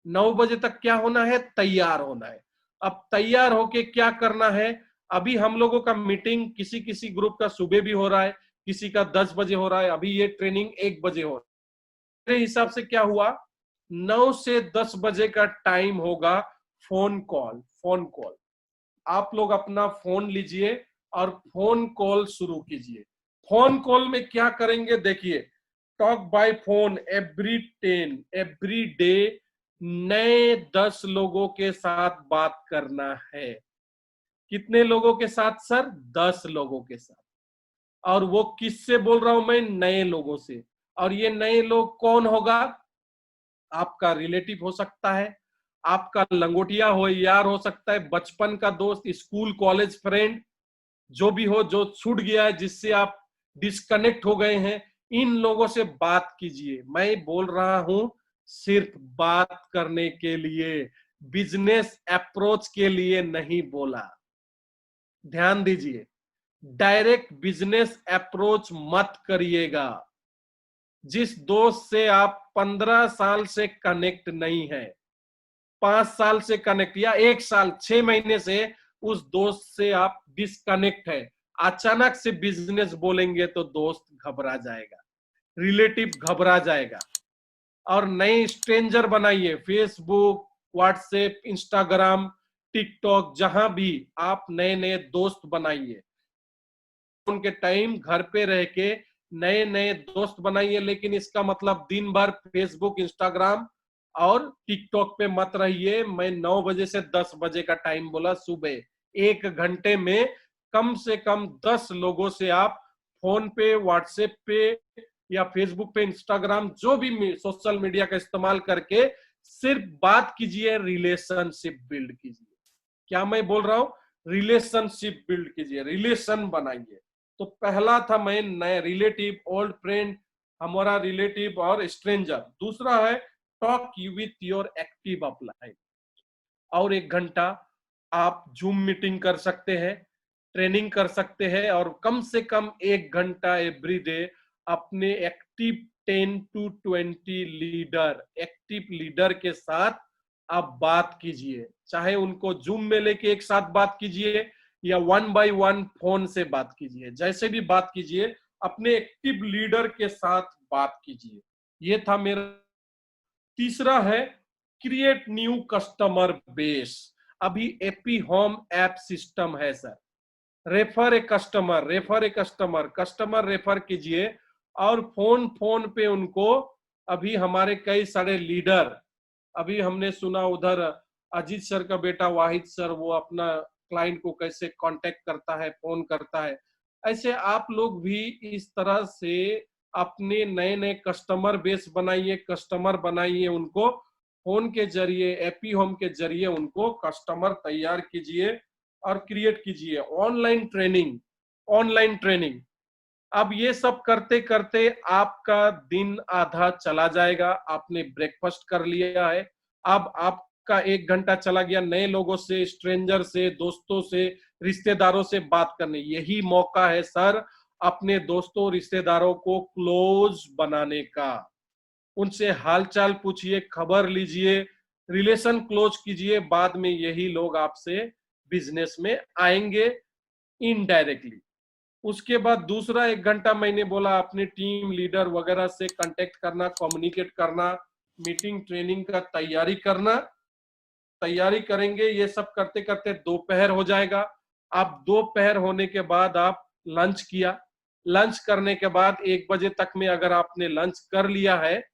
9 बजे तक क्या होना है, तैयार होना है। अब तैयार होके क्या करना है, अभी हम लोगों का मीटिंग किसी किसी ग्रुप का सुबह भी हो रहा है, किसी का 10 बजे हो रहा है, अभी ये ट्रेनिंग 1 बजे हो रहा है। मेरे हिसाब से क्या हुआ, 9 से 10 बजे का टाइम होगा फोन कॉल। आप लोग अपना फोन लीजिए और फोन कॉल शुरू कीजिए। फोन कॉल में क्या करेंगे, देखिए, talk bye phone every day, नए 10 लोगों के साथ बात करना है। कितने लोगों के साथ सर, 10 लोगों के साथ। और वो किससे बोल रहा हूं मैं, नए लोगों से। और ये नए लोग कौन होगा, आपका रिलेटिव हो सकता है, आपका लंगोटिया हो यार हो सकता है, बचपन का दोस्त, स्कूल कॉलेज फ्रेंड, जो भी हो, जो छूट गया है, जिससे आप डिस्कनेक्ट हो गए हैं, इन लोगों से बात कीजिए। मैं बोल रहा हूं सिर्फ बात करने के लिए, बिजनेस अप्रोच के लिए नहीं बोला। ध्यान दीजिए, डायरेक्ट बिजनेस अप्रोच मत करिएगा। जिस दोस्त से आप 15 साल से कनेक्ट नहीं है, 5 साल से कनेक्ट या 1 साल 6 महीने से उस दोस्त से आप डिस्कनेक्ट है, अचानक से बिजनेस बोलेंगे तो दोस्त घबरा जाएगा, रिलेटिव घबरा जाएगा। और नए स्ट्रेंजर बनाइए, फेसबुक, व्हाट्सएप, इंस्टाग्राम, टिकटॉक, जहां भी आप नए नए दोस्त बनाइए। उनके टाइम घर पे रह के नए नए दोस्त बनाइए, लेकिन इसका मतलब दिन भर फेसबुक, इंस्टाग्राम और टिकटॉक पे मत रहिए। मैं 9 बजे से 10 बजे का टाइम बोला सुबह, 1 घंटे में कम से कम 10 लोगों से आप फोन पे, व्हाट्सएप पे या फेसबुक पे, इंस्टाग्राम, जो भी सोशल मीडिया का इस्तेमाल करके सिर्फ बात कीजिए, रिलेशनशिप बिल्ड कीजिए। क्या मैं बोल रहा हूं, रिलेशनशिप बिल्ड कीजिए, रिलेशन बनाइए। तो पहला था मैं नए रिलेटिव, ओल्ड फ्रेंड, हमारा रिलेटिव और स्ट्रेंजर। दूसरा है talk you with your active upline. और 1 घंटा आप जूम मीटिंग कर सकते हैं, ट्रेनिंग कर सकते हैं, और कम से कम 1 घंटा एवरी डे अपने एक्टिव 10 to 20 एक्टिव लीडर के साथ आप बात कीजिए। चाहे उनको जूम में लेके एक साथ बात कीजिए या 1 by 1 फोन से बात कीजिए, जैसे भी बात कीजिए, अपने एक्टिव लीडर के साथ बात कीजिए। ये था मेरा। तीसरा है क्रिएट न्यू कस्टमर बेस। अभी एपी होम ऐप सिस्टम है सर, कस्टमर रेफर कीजिए, और फोन फोन पे उनको, अभी हमारे कई सारे लीडर, अभी हमने सुना उधर अजीत सर का बेटा वाहिद सर, वो अपना क्लाइंट को कैसे कांटेक्ट करता है, फोन करता है। ऐसे आप लोग भी इस तरह से अपने नए नए कस्टमर बेस बनाइए, कस्टमर बनाइए, उनको फोन के जरिए, एपी होम के जरिए उनको कस्टमर तैयार कीजिए और क्रिएट कीजिए। Online training. अब ये सब करते करते आपका दिन आधा चला जाएगा। आपने ब्रेकफास्ट कर लिया है, अब आपका 1 घंटा चला गया नए लोगों से, स्ट्रेंजर से, दोस्तों से, रिश्तेदारों से बात करने। यही मौका है सर अपने दोस्तों रिश्तेदारों को क्लोज बनाने का। उनसे हालचाल पूछिए, खबर लीजिए, रिलेशन क्लोज कीजिए। बाद में यही लोग आपसे बिजनेस में आएंगे इनडायरेक्टली। उसके बाद दूसरा 1 घंटा मैंने बोला अपने टीम लीडर वगैरह से कांटेक्ट करना, कम्युनिकेट करना, मीटिंग ट्रेनिंग का तैयारी करना। तैयारी करेंगे, ये सब करते करते दोपहर हो जाएगा। आप दोपहर होने के बाद आप लंच किया, लंच करने के बाद 1 बजे तक में अगर आपने लंच कर लिया है,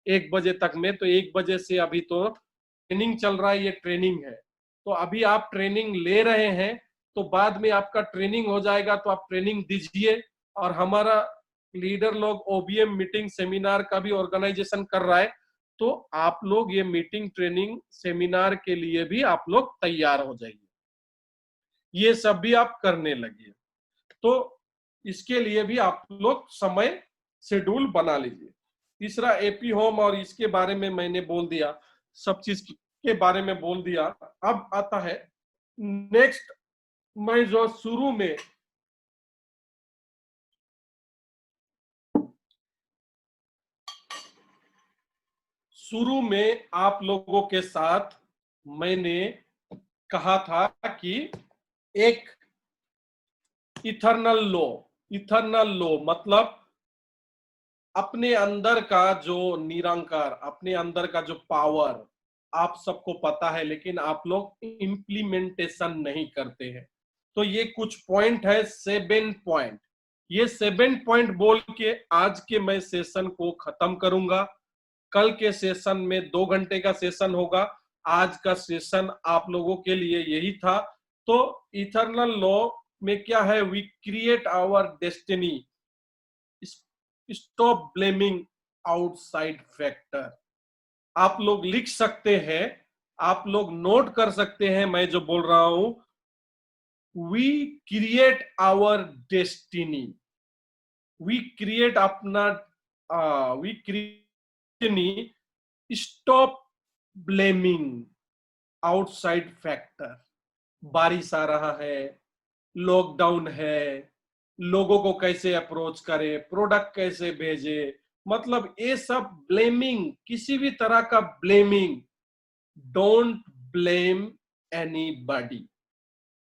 1 बजे तक में, तो 1 बजे से अभी तो ट्रेनिंग चल रहा है, ये ट्रेनिंग है, तो अभी आप ट्रेनिंग ले रहे हैं, तो बाद में आपका ट्रेनिंग हो जाएगा तो आप ट्रेनिंग दीजिए। और हमारा लीडर लोग ओबीएम मीटिंग सेमिनार का भी ऑर्गेनाइजेशन कर रहा है, तो आप लोग ये मीटिंग, ट्रेनिंग, सेमिनार के लिए भी आप लोग तैयार हो जाइए, ये सब भी आप करने लगिए। तो इसके लिए भी आप लोग समय शेड्यूल बना लीजिए। तीसरा एपी होम, और इसके बारे में मैंने बोल दिया, सब चीज के बारे में बोल दिया। अब आता है नेक्स्ट, मैं जो शुरू में आप लोगों के साथ मैंने कहा था कि एक इथर्नल लॉ मतलब अपने अंदर का जो निरंकार, अपने अंदर का जो पावर आप सबको पता है, लेकिन आप लोग इम्प्लीमेंटेशन नहीं करते हैं। तो ये कुछ पॉइंट है, 7 पॉइंट। ये 7 पॉइंट बोल के आज के मैं सेशन को खत्म करूंगा। कल के सेशन में 2 घंटे का सेशन होगा। आज का सेशन आप लोगों के लिए यही था। तो इथर्नल लॉ में क्या है, we create our destiny, stop blaming outside factor. आप लोग लिख सकते हैं, आप लोग नोट कर सकते हैं मैं जो बोल रहा हूं। We create our destiny, we create अपना, we create, stop blaming outside factor. बारिश आ रहा है, लॉकडाउन है, लोगों को कैसे अप्रोच करें, प्रोडक्ट कैसे भेजे, मतलब ये सब ब्लेमिंग, किसी भी तरह का blaming, don't blame anybody.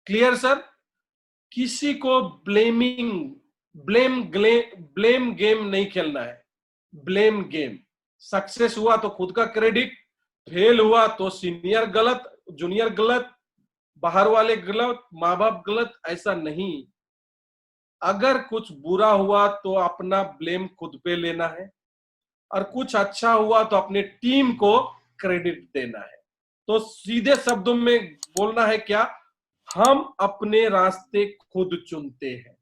Clear sir? किसी को ब्लेम गेम नहीं खेलना है। ब्लेम गेम, सक्सेस हुआ तो खुद का क्रेडिट, फेल हुआ तो सीनियर गलत, जूनियर गलत, बाहर वाले गलत, माँ बाप गलत, ऐसा नहीं। अगर कुछ बुरा हुआ तो अपना ब्लेम खुद पे लेना है, और कुछ अच्छा हुआ तो अपने टीम को क्रेडिट देना है। तो सीधे शब्दों में बोलना है क्या, हम अपने रास्ते खुद चुनते हैं।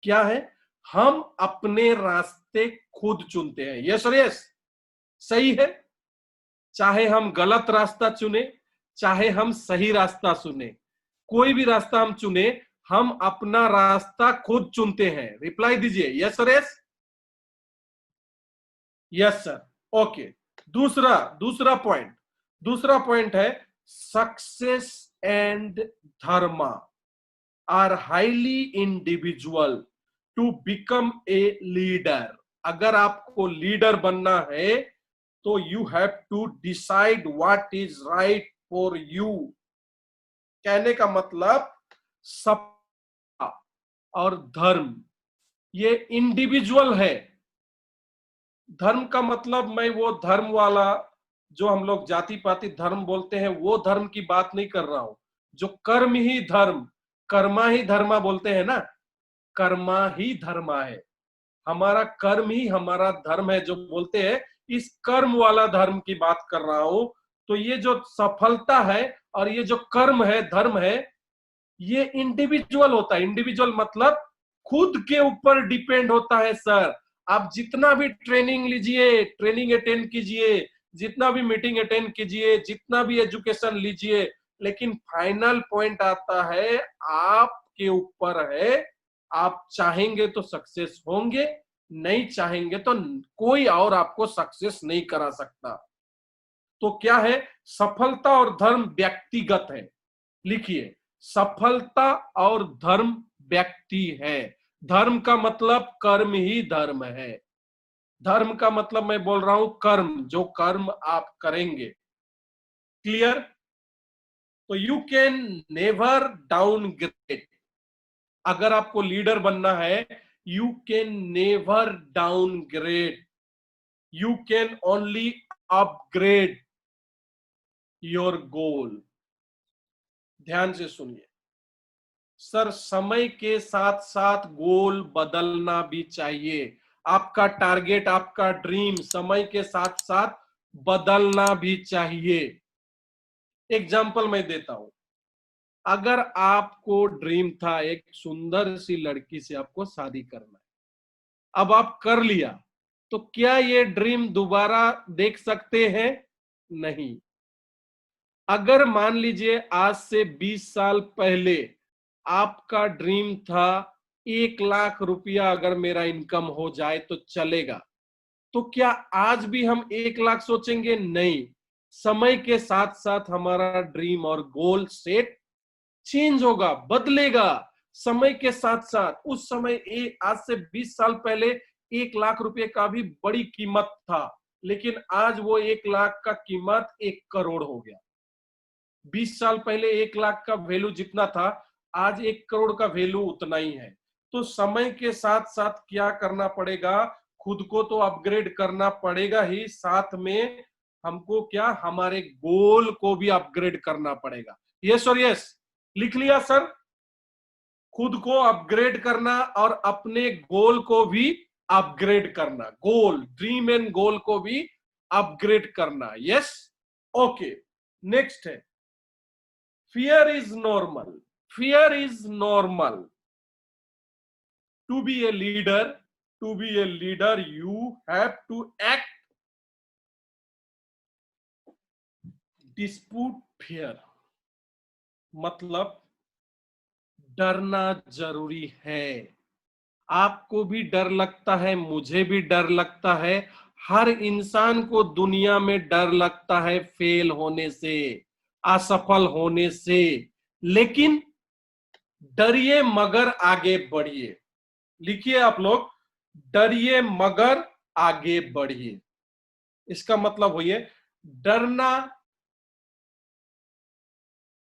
क्या है, हम अपने रास्ते खुद चुनते हैं। यस और यस, सही है। चाहे हम गलत रास्ता चुने, चाहे हम सही रास्ता चुने, कोई भी रास्ता हम चुने, हम अपना रास्ता खुद चुनते हैं। रिप्लाई दीजिए yes sir, yes, yes sir, okay. दूसरा पॉइंट है, success and dharma are highly individual to become a leader. अगर आपको लीडर बनना है तो you have to decide what is right for you. कहने का मतलब सत्ता और धर्म ये इंडिविजुअल है। धर्म का मतलब मैं वो धर्म वाला जो हम लोग जाति पाति धर्म बोलते हैं वो धर्म की बात नहीं कर रहा हूं। जो कर्म ही धर्म, कर्मा ही धर्मा बोलते हैं ना, कर्मा ही धर्मा है, हमारा कर्म ही हमारा धर्म है जो बोलते हैं, इस कर्म वाला धर्म की बात कर रहा हूं। तो ये जो सफलता है और ये जो कर्म है, धर्म है, ये इंडिविजुअल होता है। इंडिविजुअल मतलब खुद के ऊपर डिपेंड होता है सर। आप जितना भी ट्रेनिंग लीजिए, ट्रेनिंग अटेंड कीजिए, जितना भी मीटिंग अटेंड कीजिए, जितना भी एजुकेशन लीजिए, लेकिन फाइनल पॉइंट आता है आपके ऊपर है। आप चाहेंगे तो सक्सेस होंगे, नहीं चाहेंगे तो कोई और आपको सक्सेस नहीं करा सकता। तो क्या है, सफलता और धर्म व्यक्तिगत है। लिखिए, सफलता और धर्म व्यक्ति है। धर्म का मतलब कर्म ही धर्म है। धर्म का मतलब मैं बोल रहा हूं कर्म, जो कर्म आप करेंगे। क्लियर? तो यू कैन नेवर डाउनग्रेड। अगर आपको लीडर बनना है, you can never downgrade, you can only upgrade your goal. ध्यान से सुनिए सर, समय के साथ साथ गोल बदलना भी चाहिए। आपका टारगेट, आपका ड्रीम समय के साथ साथ बदलना भी चाहिए। एग्जाम्पल मैं देता हूं। अगर आपको ड्रीम था एक सुंदर सी लड़की से आपको शादी करना है, अब आप कर लिया, तो क्या ये ड्रीम दोबारा देख सकते हैं? नहीं। अगर मान लीजिए आज से 20 साल पहले आपका ड्रीम था 1 लाख रुपया अगर मेरा इनकम हो जाए तो चलेगा, तो क्या आज भी हम 1 लाख सोचेंगे? नहीं। समय के साथ साथ हमारा ड्रीम और गोल सेट चेंज होगा, बदलेगा समय के साथ साथ। उस समय आज से 20 साल पहले 1 लाख रुपए का भी बड़ी कीमत था, लेकिन आज वो 1 लाख का कीमत 1 करोड़ हो गया। 20 साल पहले 1 लाख का वैल्यू जितना था, आज 1 करोड़ का वैल्यू उतना ही है। तो समय के साथ साथ क्या करना पड़ेगा? खुद को तो अपग्रेड करना पड़ेगा ही, साथ में हमको क्या, हमारे गोल को भी अपग्रेड करना पड़ेगा। यस और यस, लिख लिया सर? खुद को अपग्रेड करना और अपने गोल को भी अपग्रेड करना, गोल, ड्रीम एंड गोल को भी अपग्रेड करना। Yes, okay. नेक्स्ट है, fear is normal. Fear is normal. To be a leader, you have to act dispute fear. मतलब डरना जरूरी है। आपको भी डर लगता है, मुझे भी डर लगता है, हर इंसान को दुनिया में डर लगता है फेल होने से, असफल होने से। लेकिन डरिए मगर आगे बढ़िए। लिखिए आप लोग, डरिए मगर आगे बढ़िए। इसका मतलब हुई, डरना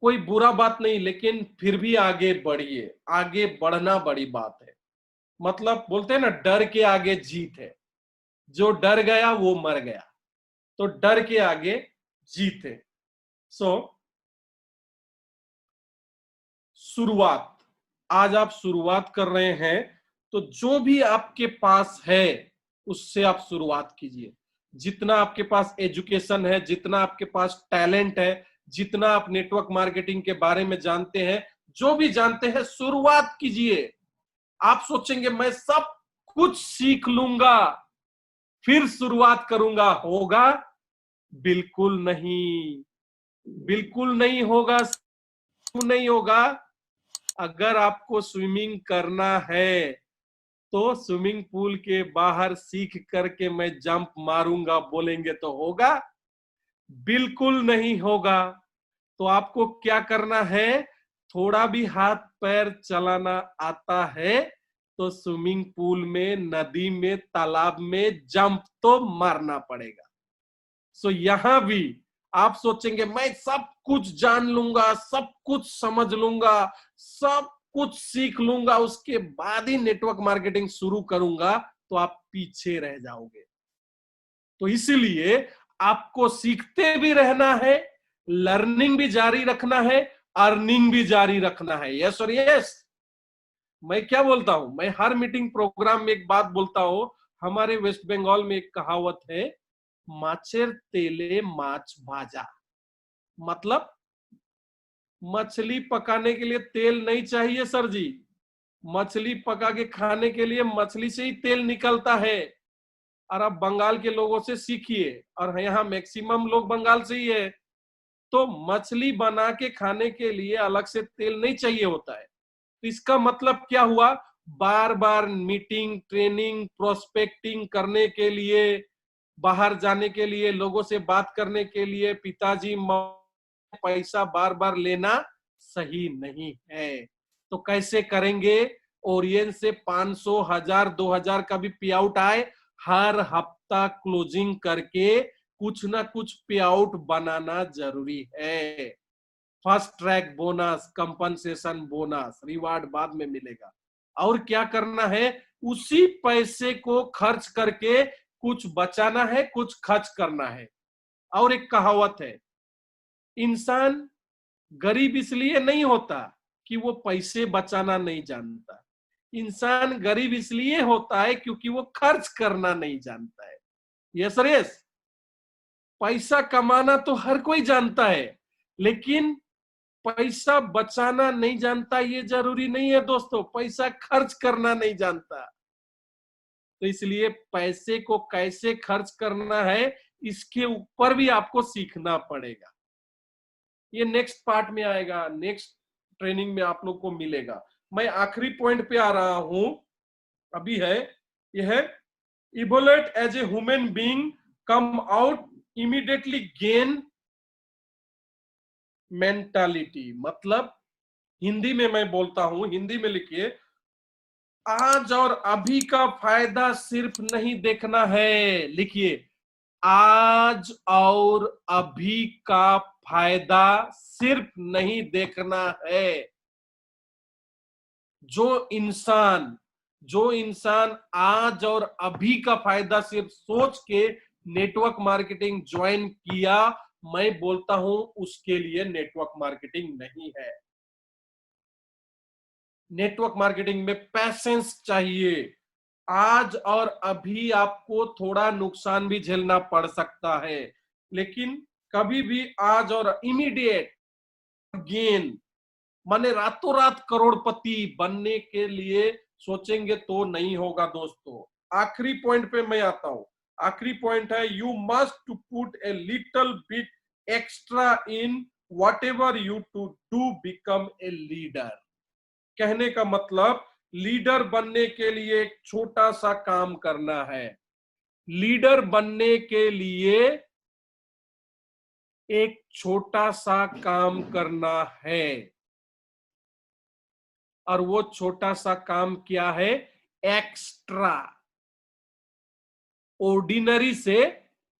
कोई बुरा बात नहीं, लेकिन फिर भी आगे बढ़िए। आगे बढ़ना बड़ी बात है। मतलब बोलते हैं ना, डर के आगे जीत है। जो डर गया वो मर गया, तो डर के आगे जीत है। सो शुरुआत, आज आप शुरुआत कर रहे हैं, तो जो भी आपके पास है उससे आप शुरुआत कीजिए। जितना आपके पास एजुकेशन है, जितना आपके पास टैलेंट है, जितना आप नेटवर्क मार्केटिंग के बारे में जानते हैं, जो भी जानते हैं, शुरुआत कीजिए। आप सोचेंगे मैं सब कुछ सीख लूंगा फिर शुरुआत करूंगा, होगा? बिल्कुल नहीं, बिल्कुल नहीं होगा। क्यों नहीं होगा? अगर आपको स्विमिंग करना है तो स्विमिंग पूल के बाहर सीख करके मैं जंप मारूंगा बोलेंगे तो होगा? बिल्कुल नहीं होगा। तो आपको क्या करना है? थोड़ा भी हाथ पैर चलाना आता है तो स्विमिंग पूल में, नदी में, तालाब में जंप तो मारना पड़ेगा। सो यहां भी आप सोचेंगे मैं सब कुछ जान लूंगा, सब कुछ समझ लूंगा, सब कुछ सीख लूंगा, उसके बाद ही नेटवर्क मार्केटिंग शुरू करूंगा, तो आप पीछे रह जाओगे। तो इसीलिए आपको सीखते भी रहना है, लर्निंग भी जारी रखना है, अर्निंग भी जारी रखना है। यस और यस। मैं क्या बोलता हूं, मैं हर मीटिंग प्रोग्राम में एक बात बोलता हूं। हमारे वेस्ट बंगाल में एक कहावत है, माचेर तेले माछ भाजा। मतलब मछली पकाने के लिए तेल नहीं चाहिए सर जी, मछली पका के खाने के लिए मछली से ही तेल निकलता है। और आप बंगाल के लोगों से सीखिए, और यहाँ मैक्सिमम लोग बंगाल से ही है। तो मछली बना के खाने के लिए अलग से तेल नहीं चाहिए होता है। तो इसका मतलब क्या हुआ? बार बार मीटिंग, ट्रेनिंग, प्रोस्पेक्टिंग करने के लिए, बाहर जाने के लिए, लोगों से बात करने के लिए पिताजी पैसा बार बार लेना सही नहीं है। तो कैसे करेंगे? ओरियन से 500, 1000, 2000 का भी पे आउट आए, हर हफ्ता क्लोजिंग करके कुछ ना कुछ पे आउट बनाना जरूरी है। First track bonus, compensation bonus, reward बाद में मिलेगा। और क्या करना है? उसी पैसे को खर्च करके कुछ बचाना है, कुछ खर्च करना है। और एक कहावत है, इंसान गरीब इसलिए नहीं होता कि वो पैसे बचाना नहीं जानता, इंसान गरीब इसलिए होता है क्योंकि वो खर्च करना नहीं जानता है। Yes yes. पैसा कमाना तो हर कोई जानता है, लेकिन पैसा बचाना नहीं जानता। ये जरूरी नहीं है दोस्तों, पैसा खर्च करना नहीं जानता। तो इसलिए पैसे को कैसे खर्च करना है इसके ऊपर भी आपको सीखना पड़ेगा। ये नेक्स्ट पार्ट में आएगा, नेक्स्ट ट्रेनिंग में आप लोग को मिलेगा। मैं आखिरी पॉइंट पे आ रहा हूं, अभी है यह है evolute as a human being, come out immediately gain mentality. मतलब हिंदी में मैं बोलता हूं, हिंदी में लिखिए, आज और अभी का फायदा सिर्फ नहीं देखना है। लिखिए, आज और अभी का फायदा सिर्फ नहीं देखना है। जो इंसान आज और अभी का फायदा सिर्फ सोच के नेटवर्क मार्केटिंग ज्वाइन किया, मैं बोलता हूं उसके लिए नेटवर्क मार्केटिंग नहीं है। नेटवर्क मार्केटिंग में पैसेंस चाहिए। आज और अभी आपको थोड़ा नुकसान भी झेलना पड़ सकता है, लेकिन कभी भी आज और इमीडिएट गेन माने रातों रात करोड़पति बनने के लिए सोचेंगे तो नहीं होगा दोस्तों। आखिरी पॉइंट पे मैं आता हूं। आखिरी पॉइंट है, you must to put a little bit extra in whatever you to do become a leader. कहने का मतलब, लीडर बनने के लिए एक छोटा सा काम करना है। लीडर बनने के लिए एक छोटा सा काम करना है, और वो छोटा सा काम क्या है? एक्स्ट्रा ऑर्डिनरी से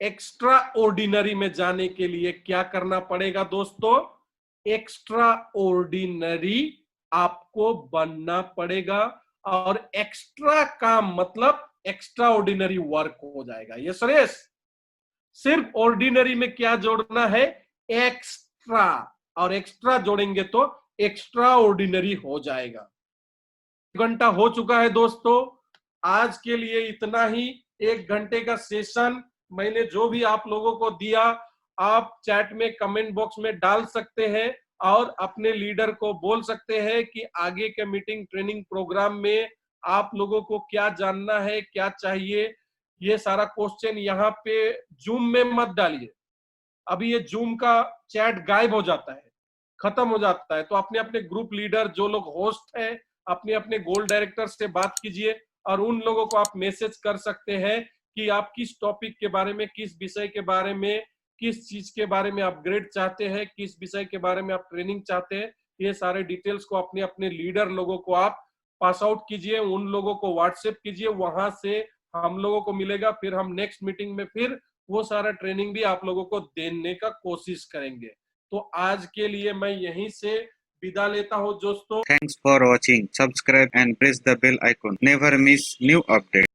एक्स्ट्रा ऑर्डिनरी में जाने के लिए क्या करना पड़ेगा दोस्तों? एक्स्ट्रा ऑर्डिनरी आपको बनना पड़ेगा, और एक्स्ट्रा काम मतलब एक्स्ट्रा ऑर्डिनरी वर्क हो जाएगा। ये सुरेश, सिर्फ ऑर्डिनरी में क्या जोड़ना है? एक्स्ट्रा, और एक्स्ट्रा जोड़ेंगे तो एक्स्ट्रा ऑर्डिनरी हो जाएगा। 1 घंटा हो चुका है दोस्तों, आज के लिए इतना ही। 1 घंटे का सेशन मैंने जो भी आप लोगों को दिया, आप चैट में कमेंट बॉक्स में डाल सकते हैं और अपने लीडर को बोल सकते हैं कि आगे के मीटिंग ट्रेनिंग प्रोग्राम में आप लोगों को क्या जानना है, क्या चाहिए। ये सारा क्वेश्चन यहाँ पे जूम में मत डालिए, अभी ये जूम का चैट गायब हो जाता है, खत्म हो जाता है। तो अपने अपने ग्रुप लीडर जो लोग होस्ट है, अपने अपने गोल डायरेक्टर से बात कीजिए, और उन लोगों को आप मैसेज कर सकते हैं कि आप किस टॉपिक के बारे में, किस विषय के बारे में, किस चीज के बारे में अपग्रेड चाहते हैं, किस विषय के बारे में आप ट्रेनिंग चाहते हैं। ये सारे डिटेल्स को अपने अपने लीडर लोगों को आप पास आउट कीजिए, उन लोगों को व्हाट्सएप कीजिए, वहां से हम लोगों को मिलेगा। फिर हम नेक्स्ट मीटिंग में फिर वो सारा ट्रेनिंग भी आप लोगों को देने का कोशिश करेंगे। तो आज के लिए मैं यहीं से विदा लेता हूं दोस्तों। Thanks for watching. Subscribe and press the bell icon. Never miss new update.